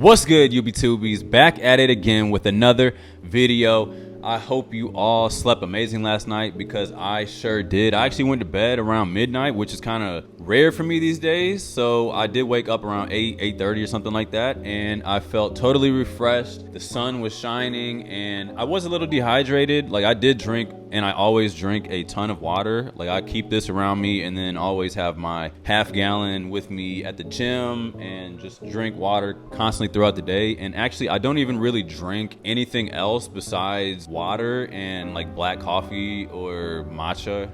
What's good, UB2Bs? Back at it again with another video. I hope you all slept amazing last night because I sure did. I actually went to bed around midnight, which is kind of rare for me these days. So I did wake up around 8:30 or something like that, and I felt totally refreshed. The sun was shining and I was a little dehydrated. Like, I did drink, and I always drink a ton of water. Like, I keep this around me and then always have my half gallon with me at the gym and just drink water constantly throughout the day. And actually, I don't even really drink anything else besides water and like black coffee or matcha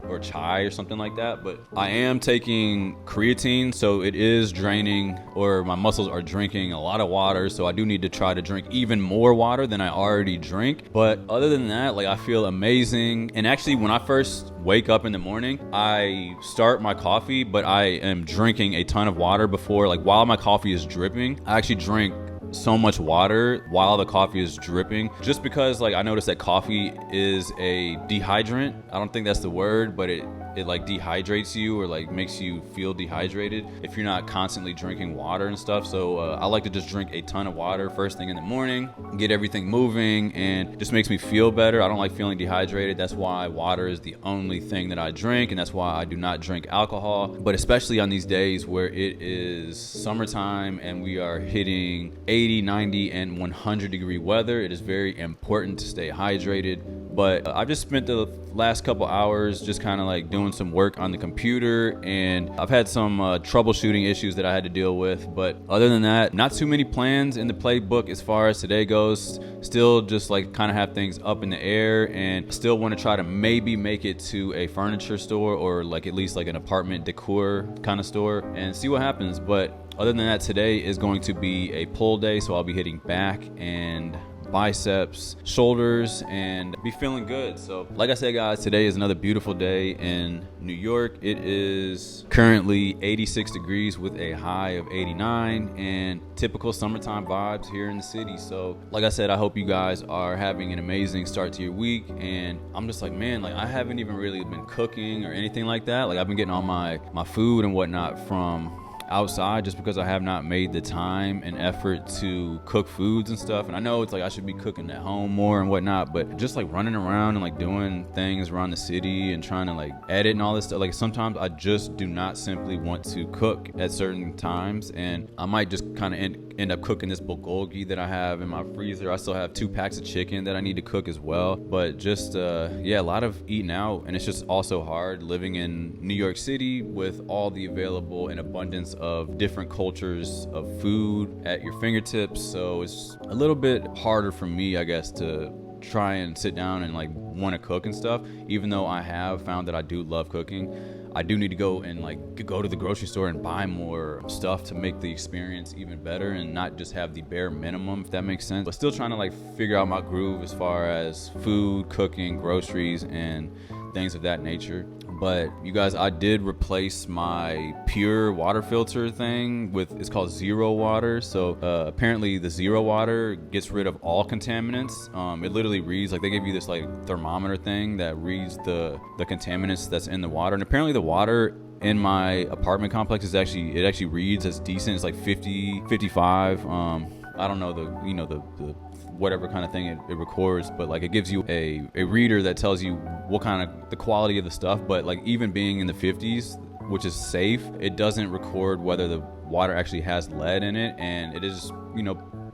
or chai or something like that. But I am taking creatine, so it is draining, or my muscles are drinking a lot of water, so I do need to try to drink even more water than I already drink. But other than that, like, I feel amazing. And actually, when I first wake up in the morning, I start my coffee, but I am drinking a ton of water before, like, while my coffee is dripping. I actually drink so much water while the coffee is dripping, just because, like, I noticed that coffee is a dehydrant. I don't think that's the word, but it like dehydrates you, or like makes you feel dehydrated if you're not constantly drinking water and stuff. So I like to just drink a ton of water first thing in the morning, get everything moving, and just makes me feel better. I don't like feeling dehydrated. That's why water is the only thing that I drink, and that's why I do not drink alcohol. But especially on these days where it is summertime and we are hitting 80, 90, and 100 degree weather, it is very important to stay hydrated. But I've just spent the last couple hours just kind of like doing some work on the computer, and I've had some troubleshooting issues that I had to deal with. But other than that, not too many plans in the playbook as far as today goes. Still just like kind of have things up in the air, and still want to try to maybe make it to a furniture store, or like at least like an apartment decor kind of store, and see what happens. But other than that, today is going to be a pull day, so I'll be hitting back and biceps, shoulders, and be feeling good. So like I said, guys, today is another beautiful day in New York. It is currently 86 degrees with a high of 89, and typical summertime vibes here in the city. So like I said, I hope you guys are having an amazing start to your week. And I'm just like, man, like, I haven't even really been cooking or anything like that. Like, I've been getting all my food and whatnot from outside, just because I have not made the time and effort to cook foods and stuff. And I know it's like I should be cooking at home more and whatnot, but just like running around and like doing things around the city and trying to like edit and all this stuff, like, sometimes I just do not simply want to cook at certain times, and I might just kind of end up cooking this bulgogi that I have in my freezer. I still have 2 packs of chicken that I need to cook as well. But just yeah, a lot of eating out, and it's just also hard living in New York City with all the available and abundance of different cultures of food at your fingertips. So it's a little bit harder for me, I guess, to try and sit down and like want to cook and stuff. Even though I have found that I do love cooking, I do need to go and like go to the grocery store and buy more stuff to make the experience even better, and not just have the bare minimum, if that makes sense. But still trying to like figure out my groove as far as food, cooking, groceries, and things of that nature. But you guys, I did replace my pure water filter thing with, it's called Zero Water. So apparently the Zero Water gets rid of all contaminants. It literally reads, like, they give you this like thermometer thing that reads the contaminants that's in the water. And apparently the water in my apartment complex is actually reads as decent. It's like 50, 55. I don't know the whatever kind of thing it records, but like, it gives you a reader that tells you what kind of the quality of the stuff. But like, even being in the 50s, which is safe, it doesn't record whether the water actually has lead in it. And it is,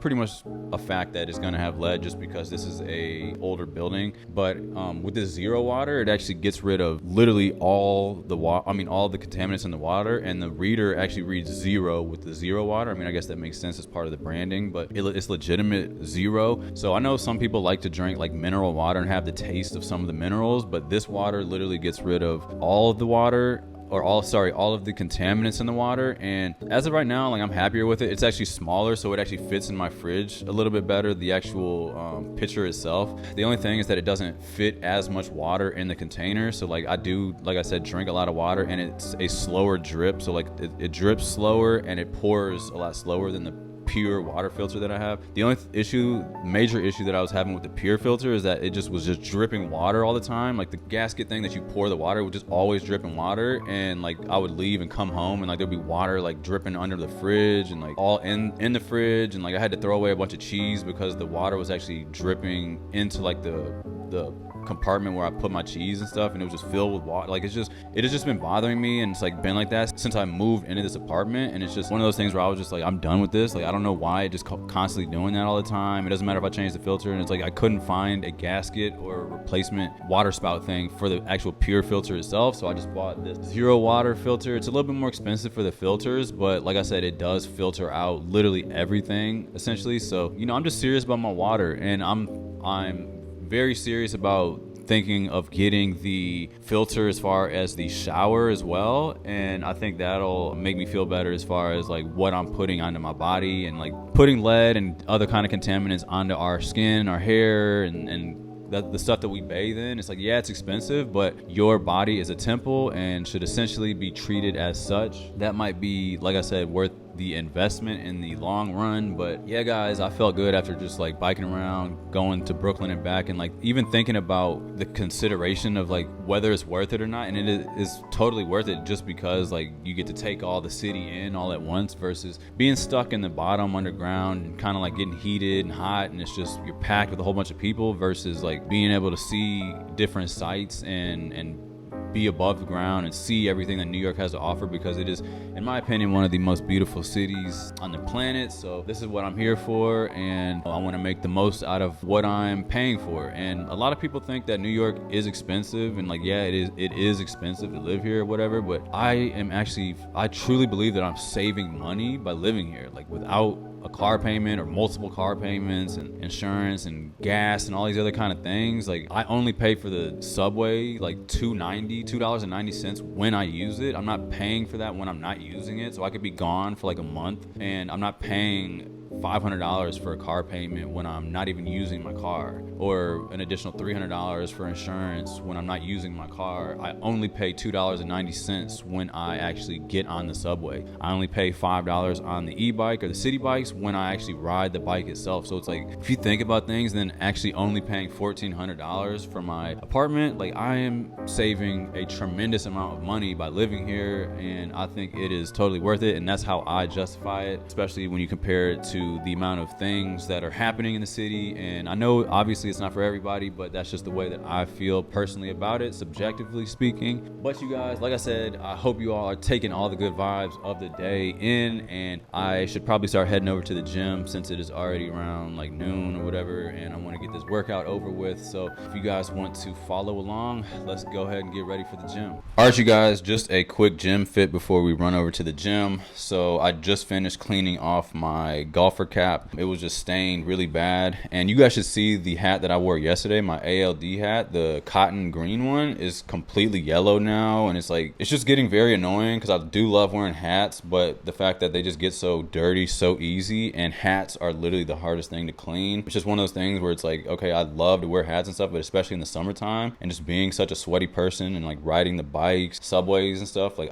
pretty much a fact that it's going to have lead, just because this is a older building. But with this Zero Water, it actually gets rid of literally all the all the contaminants in the water, and the reader actually reads zero with the Zero Water. I mean, I guess that makes sense as part of the branding, but it's legitimate zero. So I know some people like to drink like mineral water and have the taste of some of the minerals, but this water literally gets rid of all of the water, or all of the contaminants in the water. And as of right now, like, I'm happier with it. It's actually smaller, so it actually fits in my fridge a little bit better, the actual pitcher itself. The only thing is that it doesn't fit as much water in the container. So like, I do, like I said, drink a lot of water, and it's a slower drip. So like, it drips slower and it pours a lot slower than the pure water filter that I have. The only major issue that I was having with the pure filter is that it just was dripping water all the time. Like the gasket thing that you pour the water would just always dripping water, and like I would leave and come home and like there'd be water like dripping under the fridge and like all in the fridge, and like I had to throw away a bunch of cheese because the water was actually dripping into like the compartment where I put my cheese and stuff, and it was just filled with water. Like it has just been bothering me, and it's like been like that since I moved into this apartment. And it's just one of those things where I was just like, I'm done with this. Like I don't know why it just constantly doing that all the time. It doesn't matter if I change the filter, and it's like I couldn't find a gasket or a replacement water spout thing for the actual pure filter itself, so I just bought this zero water filter. It's a little bit more expensive for the filters, but like I said, it does filter out literally everything essentially. So you know, I'm just serious about my water, and I'm very serious about thinking of getting the filter as far as the shower as well, and I think that'll make me feel better as far as like what I'm putting onto my body, and like putting lead and other kind of contaminants onto our skin, our hair, and the stuff that we bathe in. It's like, yeah, it's expensive, but your body is a temple and should essentially be treated as such. That might be, like I said, worth the investment in the long run. But yeah, guys, I felt good after just like biking around, going to Brooklyn and back, and like even thinking about the consideration of like whether it's worth it or not. And it is totally worth it, just because like you get to take all the city in all at once versus being stuck in the bottom underground and kind of like getting heated and hot, and it's just you're packed with a whole bunch of people, versus like being able to see different sights and be above the ground and see everything that New York has to offer, because it is, in my opinion, one of the most beautiful cities on the planet. So this is what I'm here for, and I want to make the most out of what I'm paying for. And a lot of people think that New York is expensive, and like, yeah, it is expensive to live here or whatever, but I truly believe that I'm saving money by living here, like without a car payment or multiple car payments and insurance and gas and all these other kind of things. Like I only pay for the subway like $2.90 when I use it. I'm not paying for that when I'm not using it, so I could be gone for like a month, and I'm not paying $500 for a car payment when I'm not even using my car, or an additional $300 for insurance when I'm not using my car. I only pay $2.90 when I actually get on the subway. I only pay $5 on the e-bike or the city bikes when I actually ride the bike itself. So it's like, if you think about things, then actually only paying $1,400 for my apartment, like I am saving a tremendous amount of money by living here, and I think it is totally worth it. And that's how I justify it, especially when you compare it to the amount of things that are happening in the city. And I know obviously it's not for everybody, but that's just the way that I feel personally about it, subjectively speaking. But you guys, like I said, I hope you all are taking all the good vibes of the day in, and I should probably start heading over to the gym since it is already around like noon or whatever, and I want to get this workout over with. So if you guys want to follow along, let's go ahead and get ready for the gym. All right, you guys, just a quick gym fit before we run over to the gym. So I just finished cleaning off my golfer cap. It was just stained really bad, and you guys should see the hat that I wore yesterday, my ALD hat. The cotton green one is completely yellow now, and it's like, it's just getting very annoying because I do love wearing hats, but the fact that they just get so dirty so easy, and hats are literally the hardest thing to clean. It's just one of those things where it's like, okay, I love to wear hats and stuff, but especially in the summertime, and just being such a sweaty person and like riding the bikes, subways and stuff, like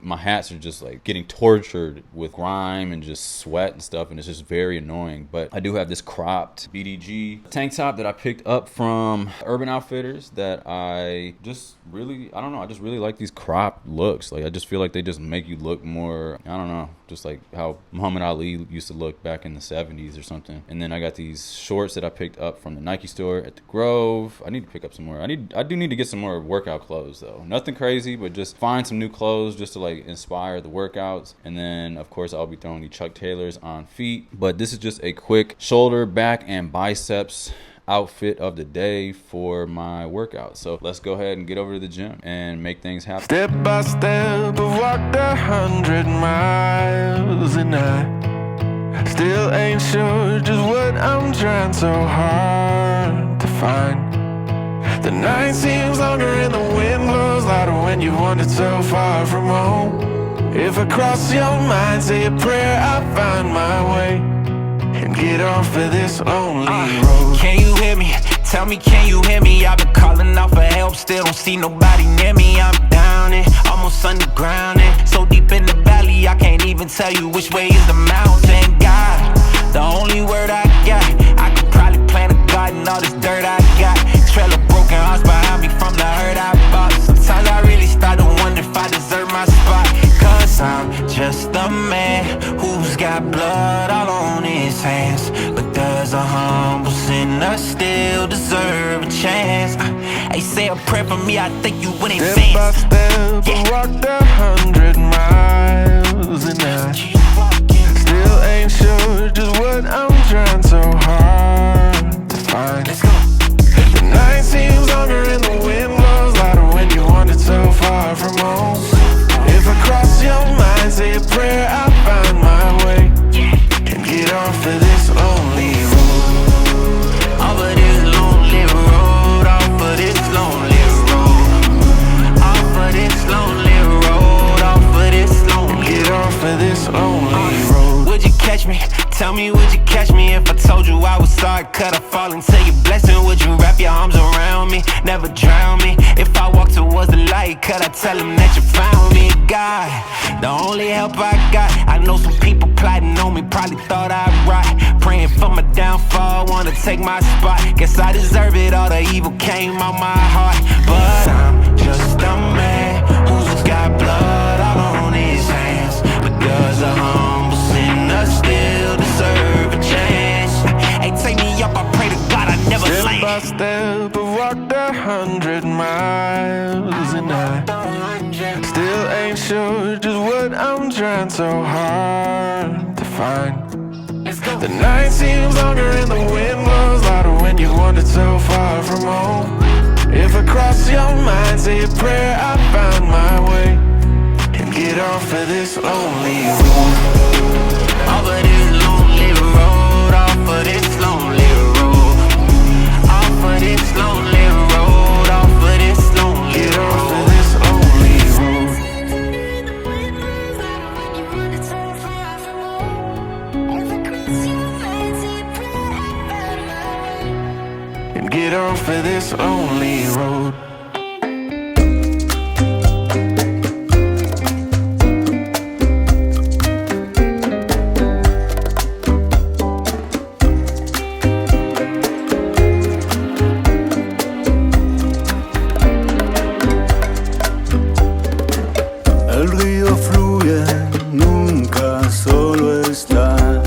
my hats are just like getting tortured with grime and just sweat and stuff, and it's just very annoying. But I do have this cropped BDG tank top that I picked up from Urban Outfitters that I just really like these cropped looks. Like I just feel like they just make you look more, I don't know, just like how Muhammad Ali used to look back in the 70s or something. And then I got these shorts that I picked up from the Nike store at the Grove. I need to pick up some more. I do need to get some more workout clothes though. Nothing crazy, but just find some new clothes just to like inspire the workouts. And then of course I'll be throwing the Chuck Taylors on feet. But this is just a quick shoulder, back, and biceps outfit of the day for my workout. So let's go ahead and get over to the gym and make things happen. Step by step, I've walked 100 miles, and I still ain't sure just what I'm trying so hard to find. The night seems longer and the wind blows louder when you wandered so far from home. If I cross your mind, say a prayer, I'll find my way and get off of this lonely road. Can you hear me? Tell me, can you hear me? I've been calling out for help, still don't see nobody near me. I'm down and almost underground and so deep in the valley I can't even tell you which way is the mountain. God, the only word I got. I could probably plant a garden, all this dirt I got. Trail of broken hearts behind me from the hurt I bought. Sometimes I really start to wonder if I deserve my spot. Cause I'm just a man who's got blood all on his hands. But does a humble sinner still deserve a chance? Hey, say a prayer for me, I think you would advance. Step by step, I walked 100 miles, and I still ain't sure just what I'm trying so hard to find. The night seems longer and the wind blows louder when you wander so far from home. If I cross your mind, say a prayer, I'll find my way and get off of this lonely road. Off of this lonely road, off of this lonely road, off of this lonely road, off of this lonely. Get off of this lonely road. Would you catch me? Tell me, would you catch me if I told you I was sorry? Could I fall into your blessing? Would you wrap your arms around me? Never drown me. If I walk towards the light, could I tell them that you found me? God, the only help I got. I know some people plotting on me, probably thought I'd rot. Praying for my downfall, wanna take my spot. Guess I deserve it, all the evil came out my heart. But I'm just a man who's got blood all on his hands. But does a humble sinner still deserve a chance? Hey, take me up, I pray to God I never Step land. by step, I walked 100 miles, and I still ain't sure just what I'm trying so hard to find. The night seems longer and the wind blows louder when you wandered so far from home. If I cross your mind, say a prayer, I'll find my way and get off of this lonely road. Off of this lonely road, off of this lonely road, off of this lonely road, off of this lonely Get off road. of this lonely road. And get off of this lonely road. El río fluye, nunca solo está,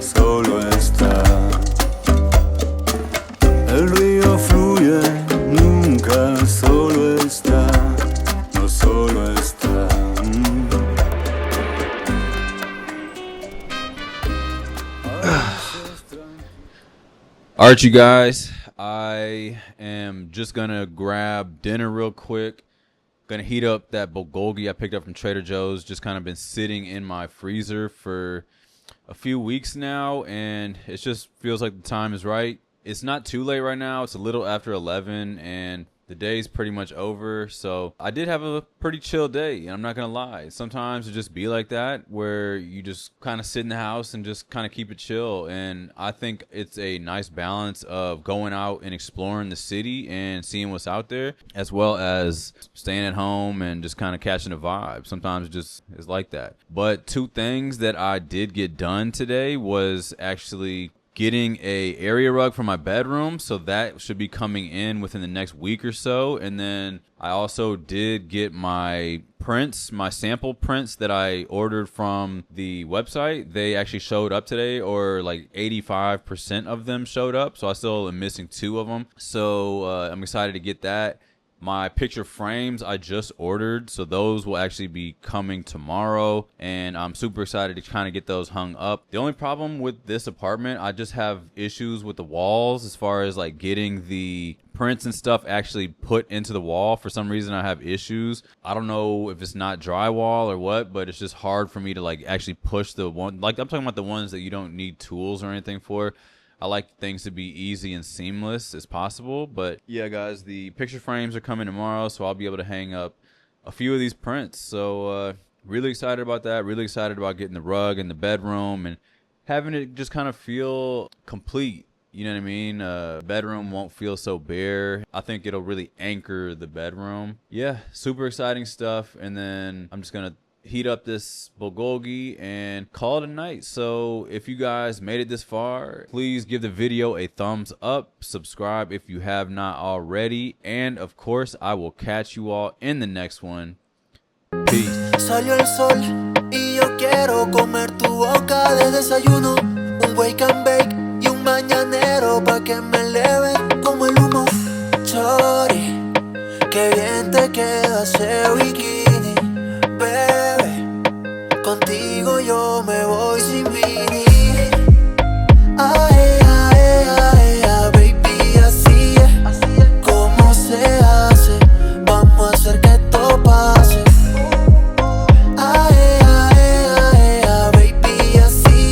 solo está. El río fluye, nunca solo está, no solo está. All right, you guys, I am just gonna grab dinner real quick. Gonna heat up that bulgogi I picked up from Trader Joe's. Just kind of been sitting in my freezer for a few weeks now, and it just feels like the time is right. It's not too late right now. It's a little after 11, and the day's pretty much over. So I did have a pretty chill day, and I'm not gonna lie. Sometimes it just be like that, where you just kind of sit in the house and just kind of keep it chill. And I think it's a nice balance of going out and exploring the city and seeing what's out there, as well as staying at home and just kind of catching a vibe. Sometimes it just is like that. But two things that I did get done today was actually getting a area rug for my bedroom, so that should be coming in within the next week or so. And then I also did get my prints, my sample prints that I ordered from the website. They actually showed up today, or like 85% of them showed up, so I still am missing 2 of them. So I'm excited to get that. My picture frames I just ordered, so those will actually be coming tomorrow, and I'm super excited to kind of get those hung up. The only problem with this apartment, I just have issues with the walls as far as like getting the prints and stuff actually put into the wall. For some reason I have issues. I don't know if it's not drywall or what, but it's just hard for me to like actually push the one, like I'm talking about the ones that you don't need tools or anything for. I like things to be easy and seamless as possible. But yeah, guys, the picture frames are coming tomorrow, so I'll be able to hang up a few of these prints. So really excited about that. Really excited about getting the rug in the bedroom and having it just kind of feel complete. You know what I mean? Bedroom won't feel so bare. I think it'll really anchor the bedroom. Yeah, super exciting stuff. And then I'm just going to heat up this bulgogi and call it a night. So if you guys made it this far, please give the video a thumbs up, subscribe if you have not already, and of course I will catch you all in the next one. Peace. Salió el sol y yo quiero comer tu boca de desayuno, un wake and bake y un mañanero pa' que me eleve como el humo. Chori, qué bien te queda ese bikini,